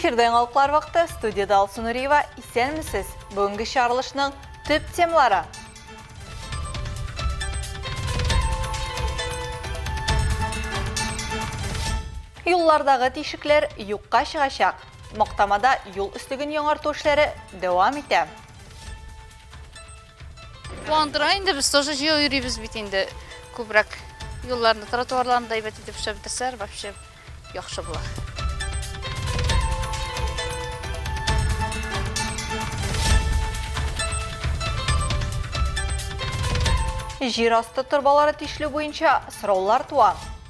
Эфирден алқылар вақты студияда Алсу Нұриева, исәнмісіз? Бүгінгі шарылышның төп темалары. Юллардағы тишіклер юққа шығашақ. Моқтамада юл үстігін яңарту ішлері дәуам ете. Қуандыра енді біз тоже жиі үйрейбіз бетінде көбірек юлларны, тротуарларында ебет етіп шабытырсар, вообще яқшы бұла. Жер асты тұрбалары тишілі бойынша сұраулар туа.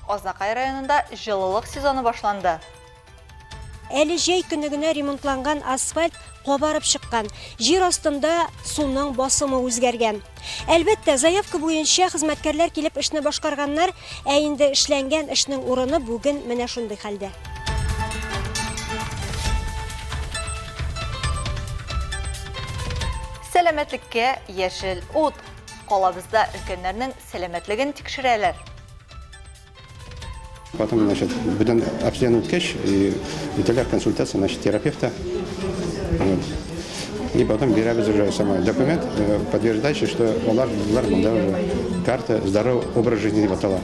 Ознақай районында жылылық сезоны башланды. Әлі жай күнігіне ремонтланған асфальт қобарып шыққан. Жер астында суның басымы өзгерген. Әлбетте, заявка бойынша хезмәткәрләр келіп ішні башқарғаннар, әйінді ішләнген ішнің орыны бүгін менә шундай хәлдә. Сәләмәтлеккә яшел ут. Қалабызда үлкенлерінің сәләмәтлігін тикшерәләр. Потом, значит, будем обследовать кэш и деталяр консультации, значит, терапевта. Вот. И потом берем уже самый документ, подтверждающий, что олар уже карта здоровый образ жизни батала.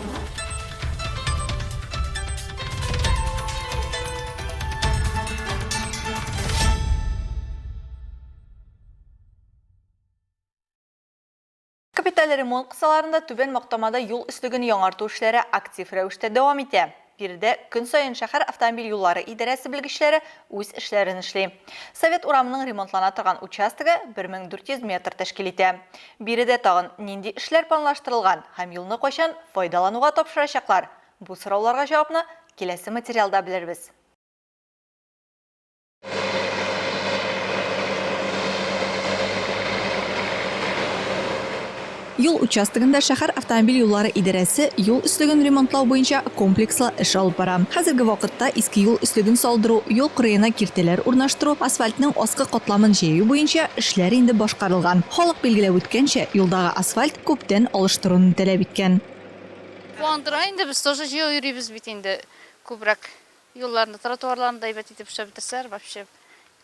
Капиталь ремонт қысаларында түбен мақтамада юл үстігін яңарту ішлері актив рәвіште дәуам ете. Берді күн сайын шәһәр автомобиль юллары идарәсе білгішлері өз ішлерін ішлей. Совет урамының ремонтлана тұрған участығы 1400 метр тәшкил ете. Берді тағын нинди ішлер планлаштырылған һәм юлны қойшан файдалануға тапшырачаклар. Бұл сұрауларға жауапны келесі материалда білербіз. Юл участогында шәһәр автомобиль юллары идарәсе юл үстеген ремонтлау бойынша комплекслы эш алып бара. Хәзерге вакытта иске юл үстеген салдыру, юл кырыена киртәләр урнаштыру, асфальтның аскы катламын җәю буенча эшләр инде башкарылган. Халык билгеләп үткәнчә, юлдагы асфальт күптән алыштыруны таләп иткән. Қуандыра енді біз тоже жиі үйрейбіз бетінде көбірек юлларны, тротуарларында ебет етіп шабытырсар, вообще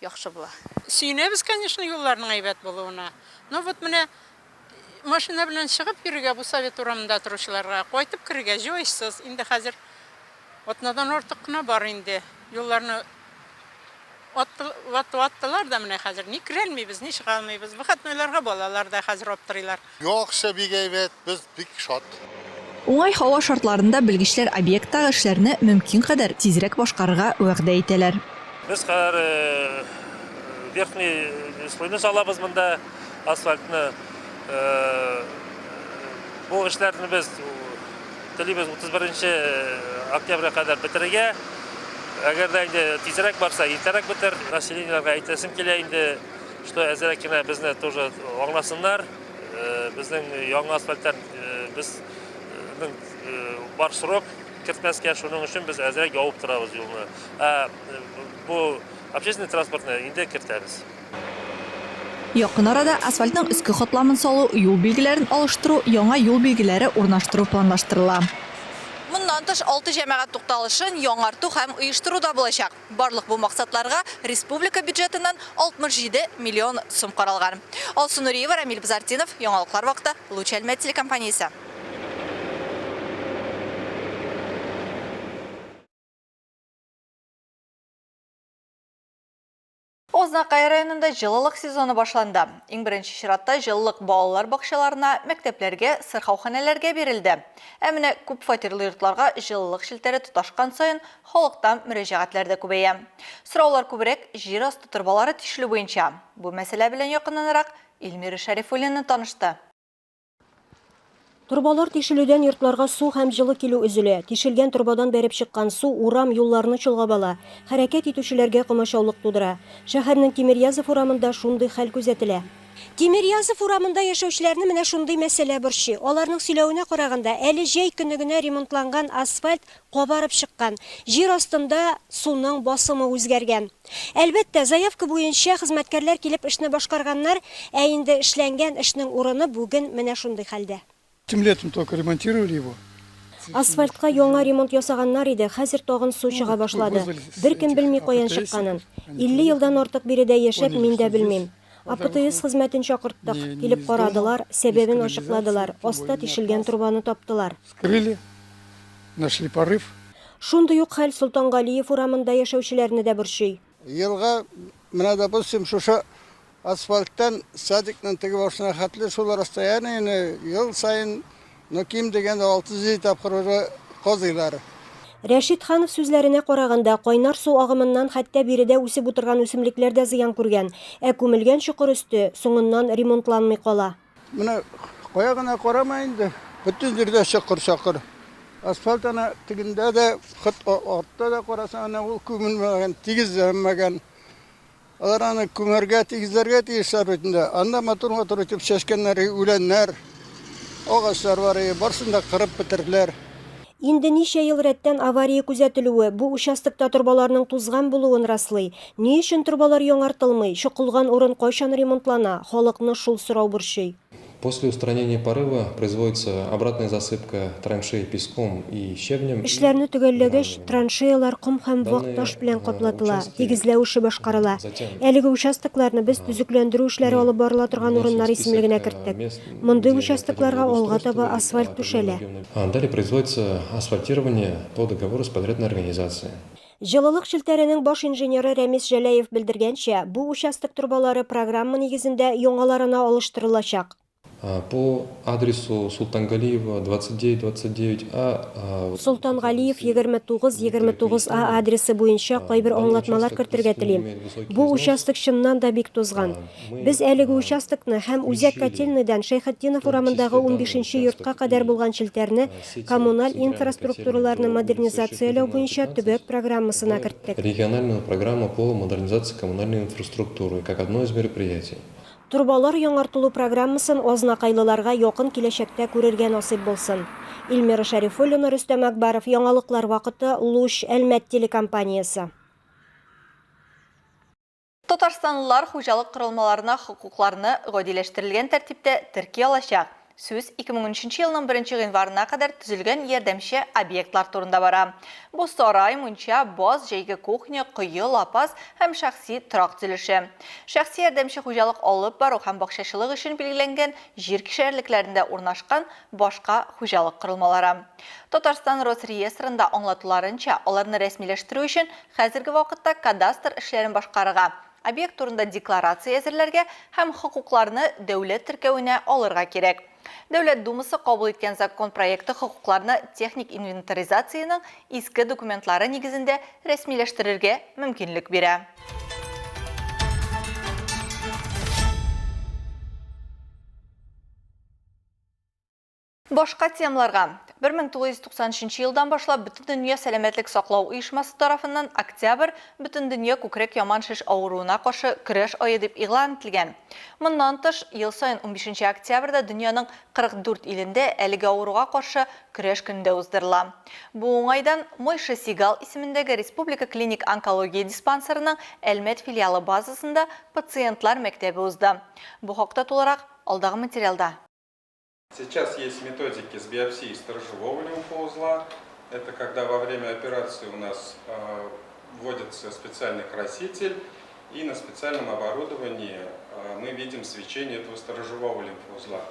яқшы бұла. Сүйінеміз, конечно, юлларның әйбәт болуына. Но вот менә машина белән чыгып йөрергә бу совет урамында торучыларга кайтып кергә җойсыз. Инде хәзер атнадан артык кына бар инде. Юлларны ваттылар да менә хәзер ни керәлмибез, ни чыгалмыйбыз. Выходнойларга балалар да хәзер аптырыйлар. Яхшы бик әйбәт, без бик шат. Уңай һава шартларында белгечләр объекттагы эшләрне мөмкин кадәр тизрәк башкарырга вәгъдә итәләр. Без хәзер верхний слойны салабыз монда асфальтны. Бұл эшләрне без телибез 31 октябрьгә кадәр бетерергә. Әгәр дә инде тизрәк барса, иртәрәк бетер. Населениеләргә әйтәсем килә инде, что әзрәк кенә безне тоже аңласыннар. Безнең яңа асфальттан безнең бар срок кертмәскә, шуның өчен без әзрәк явып торабыз юлны. Бу общественный транспортны инде кертәбез. Якын арада асфальтның өске катламын салу, юл билгеләрен алыштыру, яңа юл билгеләре урнаштыру планлаштырыла. Моннан тыш 6 җәмәгать тукталышын яңарту һәм оештыруда булачак. Барлык бу максатларга республика бюджетыннан 67 миллион сум каралган. Алсу Нуриева, Рамил Базартинов, Яңалыклар вакыты, Луч Әлмәт телекомпаниясе. Ознақай районында жылылық сезоны башланды. Иң беренче чиратта жылылық балалар бакчаларына, мәктәпләргә, сырхауханәләргә бирелде. Әміне күп фатирлы йортларга жылылық шилтәре туташкан сайын халыктан мөрәҗәгатьләр дә күбәя. Сораулар күбрәк җир асты торбалары тишелү буенча. Бу мәсьәлә белән якыннанрак Илмира Шәрифуллина танышты. Турбалар тишелүдән йортларга су һәм җылы килү өзелә. Тишелгән турбадан бәреп чыккан су урам юлларны чолгап ала. Хәрәкәт итүчеләргә комачаулык тудыра. Шәһәрнең Тимирязев урамында шундый хәл күзәтелә. Тимирязев урамында яшәүчеләрне менә шундый мәсьәлә борчый. Аларның сөйләвенә караганда, әле җәй көнегенә ремонтланган асфальт кобарып чыккан. Җир астында суның басымы үзгәргән. Әлбәттә, заявка буенча хезмәткәрләр килеп эшне башкарганнар, ә инде эшләнгән эшнең урыны бүген менә шундый хәлдә. Этим летом только ремонтировали его. Асфальтка яңа ремонт ясаганнар иде, хәзер тагын су чыга башлады. Беркем белми каян чыкканын. 50 елдан артык биредә яшәп мин дә белмим. АПТС хезмәтен чакырттык. Килеп карадылар, сәбәбен ачыкладылар. Аста тишелгән трубаны таптылар. Скрыли, нашли порыв. Шундый ук хәл Солтангалиев урамында яшәүчеләрне дә борчый. Елга, менә допустим, шушы асфальттан садикның теге башына хәтле шул расстояние ел сайын ким дигәндә 600 тапкыр казыйлар. Рәшит Ханов сүзләренә караганда, кайнар су агымыннан хәтта биредә үсеп утырган үсемлекләр дә зыян күргән, ә күмелгән чокыр өсте соңыннан ремонтланмый кала. Менә кая гына карама инде, бөтен җирдә чокыр. Асфальт ана тигендә дә, хат артта да карасаң, ана ул күмелмәгән, тигезләнмәгән. Алар аны күмәргә, тигезләргә тиешләр бөтендә. Анда матур итеп чәчкәннәр, үләннәр, агачлар бар, барсын да кырып бетерделәр. Инде ничә ел рәттән авария күзәтелүе бу участокта турбаларның тузган булуын раслый. Ни өчен турбалар яңартылмый, чукылган урын кайчан ремонтлана, халыкны шул сорау борчый. После устранения порыва производится обратная засыпка траншей песком и щебнем. Эшләрне төгәлләгәч, траншеялар ком һәм вак таш белән каплатыла, тигезләү эше башкарыла. Әлеге участокларны без төзекләндерү эшләре алып барыла торган урыннар исемлегенә керттек. Мондый участокларга алга таба асфальт түшәлә. Далее производится асфальтирование по договору с подрядной организацией. Җылылык челтәренең баш инженеры Рәмис Җәләев белдергәнчә, бу участок турбалары программа нигезендә яңаларына алыштырылачак. По адресу Султангалиева 2929А. Султангалиев 29-29А адресы буенча кайбер аңлатмалар кертергә телим. Бу участок чыннан да бик тузган. Без әлеге участокны һәм Үзәк Котельныйдан Шәйхетдинов урамындагы 15-нче йортка кадәр булган челтәрне коммуналь инфраструктураларны модернизацияләү буенча төбәк программасына керттек. Региональную программу по модернизации коммунальной инфраструктуры как одно из мероприятий. Турбалар яңартылу программасын азнакайлыларга якын киләчәктә күрергә насыйп булсын. Илмира Шәрифуллина, Рөстәм Әкбаров, Яңалыклар вакыты, Луч, Әлмәт телекомпаниясе. Татарстанлылар хуҗалык корылмаларына хокукларны гадиләштерелгән тәртиптә терки алачак. Сүз 2013 елның 1 гыйнварына кадәр төзелгән ярдәмче объектлар турында бара. Бу сарай, мунча, баз, җәйге кухня, кое, лапас һәм шәхси торак төзелеше. Шәхси ярдәмче хуҗалык алып бару һәм бакчачылык өчен билгеләнгән җир кишәрлекләрендә урнашкан башка хуҗалык корылмалары. Татарстан Росреестрында аңлатуларынча, аларны рәсмиләштерү өчен хәзерге вакытта кадастр эшләрен башкарырга, объект турында декларация әзерләргә һәм хокукларны дәүләт теркәвенә алырга кирәк. Дәүләт Думасы кабул иткән закон проекты хокукларны техник инвентаризацияның иске документлары нигезендә рәсмиләштерергә мөмкинлек бирә. Башка темаларга 1993 елдан башлап Бүтән дөнья сәламәтлек саклау оешмасы тарафыннан октябрь Бүтән дөнья күкрәк яман шеш авыруына каршы көрәш ае дип игълан ителгән. Моннан тыш, ел сайын 15 октябрьдә дөньяның 44 илендә әлеге авыруга каршы көрәш көндә уздырыла. Бу уңайдан Мойша Сигал исемендәге Республика клиник онкология диспансерының Әлмәт филиалы базасында пациентлар мәктәбе узды. Бу хакта тулырак алдагы материалда. Сейчас есть методики с биопсией сторожевого лимфоузла. Это когда во время операции у нас вводится специальный краситель, и на специальном оборудовании мы видим свечение этого сторожевого лимфоузла.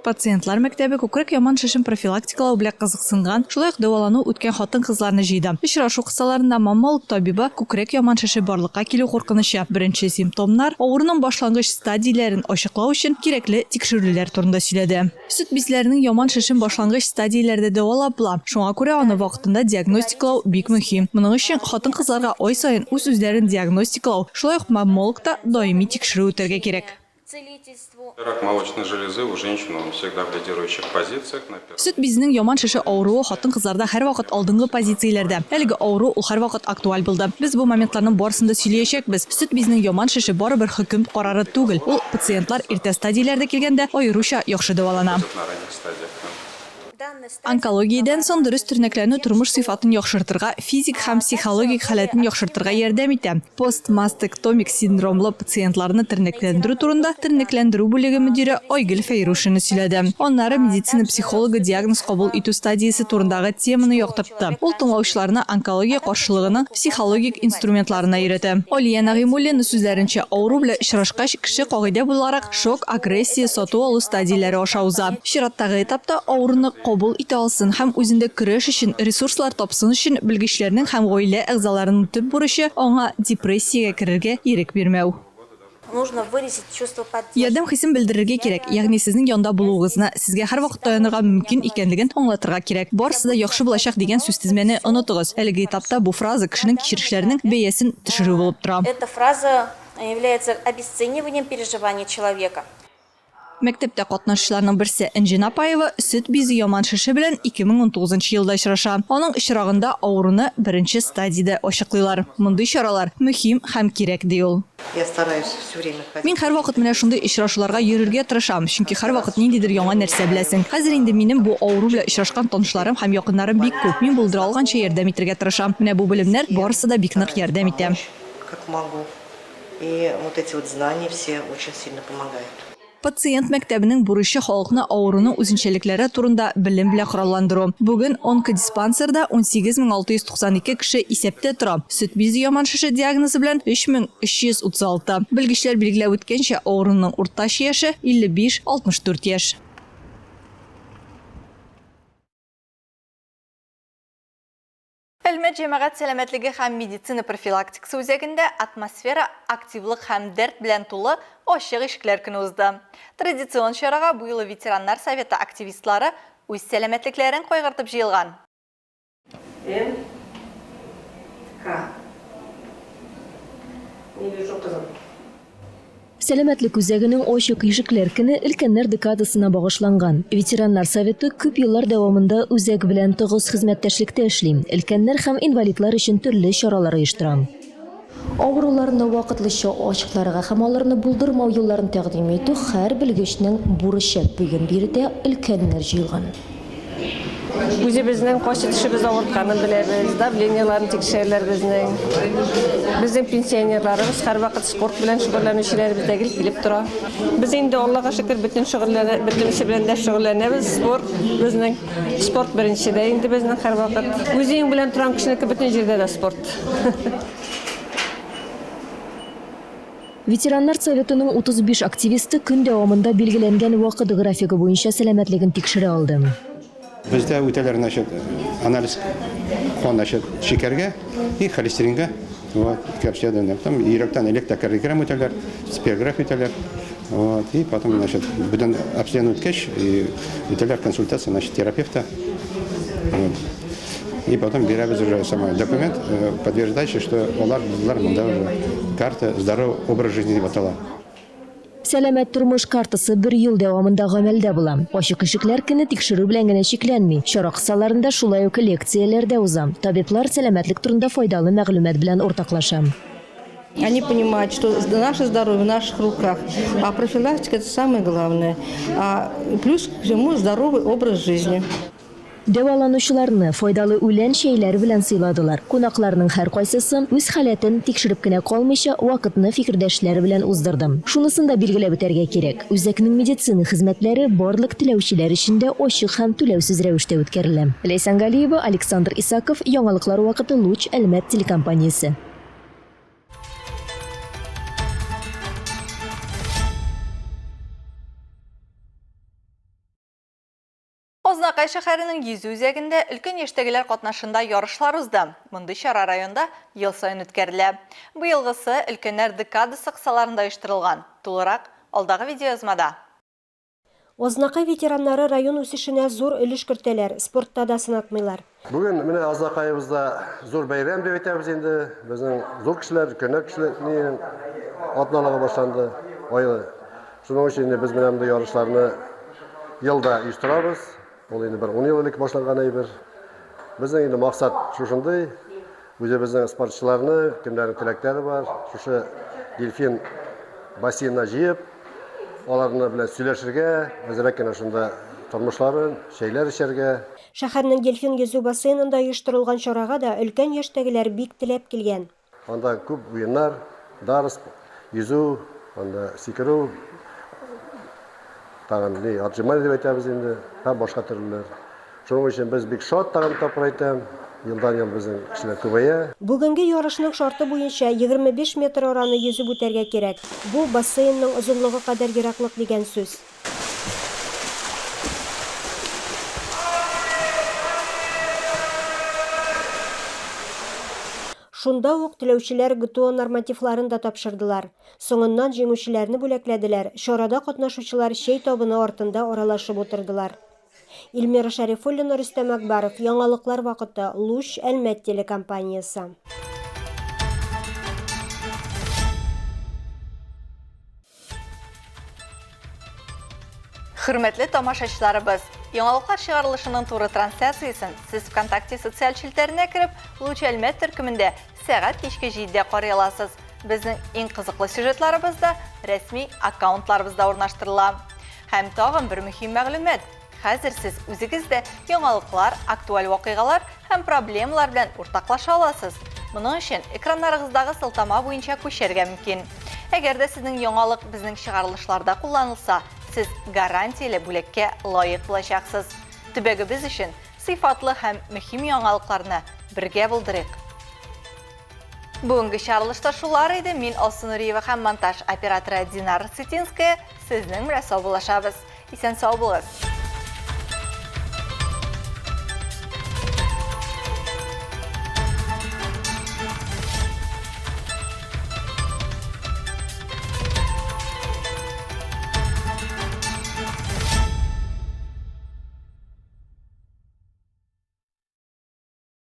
Пациентлар мәктәбе күкрәк яман шешен профилактикалау белән кызыксынган, шулай ук дәвалану үткән хатын-кызларны җыйды. Очрашу кысаларында маммолог табибы күкрәк яман шеше барлыкка килү куркынычы, беренче симптомнар, авыруның башлангыч стадияләрен ачыклау өчен кирәкле тикшерүләр турында сөйләде. Сөт безләренең яман шешен башлангыч стадияләрдә дәвалап була. Шуңа күрә аны вакытында диагностикалау бик мөһим. Моның өчен хатын-кызларга ай саен үз-үзләрен диагностикалау, шулай ук маммологта даими тикшерү үтәргә кирәк. Рак молочной железы у женщин он всегда в лидирующих позициях. Сөт безнең яман шеше авыруы хатын-кызларда һәр вакыт алдынгы позицияләрдә. Әлеге авыру ул һәр вакыт актуаль булды. Без бу моментларның барысында сөйләячәкбез. Сөт безнең яман шеше барыбер хөкем карары түгел. Ул пациентлар иртә стадияләрдә килгәндә аеруча яхшы дәвалана. Онкологиядан соң дөрес төрнәкләрне тормыш сыйфатын яхшыртырга, физик һәм психологик халатын яхшыртырга ярдәм итә. Постмастектомик синдромлы пациентларны тернәкләндерү турында тернәкләндерү бүлеге мөдире Айгөл Фәйрушина сөйләде. Аннары медицина психологы диагноз кабул итү стадиясе турындагы теманы яктыртты. Ул тыңлаучыларны онкология каршылыгының психологик инструментларына өйрәтә. Алия Нагыймуллина сүзләренчә, авыру белән очрашкач кеше кагыйдә буларак шок, агрессия, сату алу стадияләре аша уза. Чираттагы этапта авыруны кабул итә алсын һәм үзендә көрәш өчен ресурслар тапсын өчен белгечләрнең һәм гаилә әгъзаларының төп бурычы аңа депрессиягә керергә ирек бирмәү. Ярдәм хисен белдерергә кирәк, ягъни сезнең янда булуыгызны, сезгә һәрвакыт таянырга мөмкин икәнлеген аңлатырга кирәк. Барысы да яхшы булачак дигән сүз тезмәне онытыгыз. Әлеге этапта бу фраза кешенең кичерешләренең бәясен төшерү булып тора. Эта фраза является обесцениванием переживаний человека. Мәктәптә катнашучыларның берсе Энҗин Апаева сөт бизе яман шеше белән 2019 елда очраша. Аның очрагында авыруны беренче стадиядә ачыклыйлар. Мондый чаралар мөһим һәм кирәк ди ул. Я стараюсь все время ходить. Мин һәрвакыт менә шундый очрашуларга йөрергә тырышам, чөнки һәрвакыт ниндидер яңа нәрсә беләсең. Хәзер инде минем бу авыру белән очрашкан танышларым һәм якыннарым бик күп. Мин булдыра алганча ярдәм итәргә тырышам. Менә бу белемнәр барысы да бик нык ярдәм итә. Как могу. И вот эти вот знания все очень сильно помогают. Пациент мәктәбенең бурычы халыкны авыруның үзенчәлекләре турында белем белән коралландыру. Бүген онкодиспансерда 18692 кеше исәптә тора. Сөт бизе яман шеше диагнозы белән 3336. Белгечләр билгеләп үткәнчә, авыруның уртача яше 55-64 яшь. Әлмәт җәмәгать сәламәтлеге һәм медицина профилактикасы үзәгендә атмосфера активлык һәм дәрт белән тулы ачык ишекләр көне узды. Традицион чарага бу юлы ветераннар советы активистлары үз сәламәтлекләрен кайгыртып җыелган. Сәламәтлек үзәгенең ачык ишекләр көне өлкәннәр декадасына багышланган. Ветераннар советы күп еллар дәвамында үзәк белән тыгыз хезмәттәшлектә эшли. Өлкәннәр һәм инвалидлар өчен төрле чаралар оештыра. Авыруларны вакытлыча ачыкларга һәм аларны булдырмау юлларын тәкъдим итү һәр белгечнең бурычы. Бүген биредә өлкәннәр җыелган. Үзебезнең кайсы тишебез авыртканын беләбез, давленияларын тикшерәләр безнең. Безнең пенсионерларыбыз һәрвакыт спорт белән шөгыльләнүчеләрбез дә килеп тора. Без инде Аллаһка шөкер бөтен эше белән дә шөгыльләнәбез. Безнең спорт беренчедә инде безнең һәрвакыт. Үзең белән торган кешенеке бөтен җирдә дә спорт. Ветераннар советының 35 активисты көн дәвамында билгеләнгән вакыт графигы буенча сәламәтлеген тикшерә алды. Бездә үтәләр анализ кан шикәргә и холестеринга. Вот, там йөрәктән электрокардиограмма үтәләр, спирограф үтәләр. Вот, и потом, бүтән обследование үткәч, үтәләр консультация, терапевта. Вот. И потом беребез уже самый документ, подтверждающий, что олар монда уже карта здоровый образ жизни дип атала. Сәламәт тормыш картасы 1 ел дәвамында гамәлдә була. Ачык ишекләр көне тикшерү белән генә чикләнми. Чара кысаларында шулай ук лекцияләр дә уза. Табиблар сәламәтлек турында файдалы мәгълүмат белән уртаклаша. Они понимают, что наше здоровье в наших руках, а профилактика – это самое главное. Плюс к всему здоровый образ жизни. Дәваланучыларны файдалы үлән шәйләре белән сыйладылар. Кунакларның һәр кайсысы үз халәтен тикшереп кенә калмыйча вакытны фикердәшләре белән уздырды. Шунысын да билгеләп үтәргә кирәк. Үзәкнең медицина хезмәтләре барлык теләүчеләр өчен дә ачык һәм түләүсез рәвештә үткәрелә. Ләйсән Галиева, Александр Исаков, Яңалыклар вакыты, Луч, Әлмәт телекомпаниясе. Ознакай шәһәренең Йөзү үзәгендә өлкән яшьтәгеләр катнашында ярышлар узды. Мондый чара районда ел сайын үткәрелә. Быелгысы өлкәннәр декадасы кысаларында оештырылган. Тулырак алдагы видеоязмада. Ознакай ветераннары район үсешенә зур өлеш кертәләр, спортта да сынатмыйлар. Бүген менә Ознакайыбызда зур бәйрәм дип әйтәбез инде. Безнең зур кешеләр, өлкәннәр кешеләрнең атналыгы башланды. Шуның өчен без менә мондай ярышларны елда оештырабыз. Ул инде 10 ел элек башланган әйбер. Безнең инде максат шушындый. Үзебезнең спортчыларны, кемнәрнең теләкләре бар, шушы дельфин бассейнына җыеп, аларны белән сөйләшергә, әзрәк кенә шунда тормышларын, şeyler içerge. Шәһәрнең Дельфин йөзү бассейнында оештырылган чарага да өлкән яшьтәгеләр бик теләп килгән. Анда күп уеннар, дарыс, yüzü, anda сикерү, тагын ни, отжимание дип әйтәбез инде, һәм башка төрлеләр. Шуның өчен без бик шат тагын тапыр әйтәм. Елдан-ел безнең кешеләр күбәя. Бүгенге ярышның шарты буенча 25 метр араны йөзеп үтәргә кирәк. Бу бассейнның озынлыгы кадәр ераклык дигән сүз. Шунда ук теләүчеләр ГТО нормативларын да тапшырдылар. Соңыннан җиңүчеләрне бүләкләделәр. Чарада катнашучылар чәй табыны артында аралашып утырдылар. Илмира Шәрифуллина, Рөстәм Әкбаров, Яңалыклар вакыты, Луч, Әлмәт телекомпаниясы. Хөрмәтле тамашачыларыбыз, Яңалыклар чыгарылышының туры трансляциясын сез ВКонтакте социаль челтәренә кереп, Луч Әлмәт төркемендә сәгать кичке 7-дә карый аласыз. Безнең иң кызыклы сюжетларыбызда рәсми аккаунтларыбызда урнаштырыла. Һәм тагын бер мөһим мәгълүмат. Хәзер сез үзегездә яңалыклар, актуаль вакыйгалар һәм проблемалар белән уртаклаша аласыз. Моның өчен экраннарыгыздагы сылтама буенча күчәргә мөмкин. Әгәр дә сезнең яңалык безнең чыгарылышларда кулланылса, сез гарантияле бүлеккә лаек булачаксыз. Төбәгебез өчен сыйфатлы һәм мөһим яңалыкларны бергә булдырыйк. Бүгенге чыгарылышта шулар иде. Мин Алсу Нуриева һәм монтаж операторы Динар Сытинская сезнең белән саубуллашабыз. Исән сау булыгыз.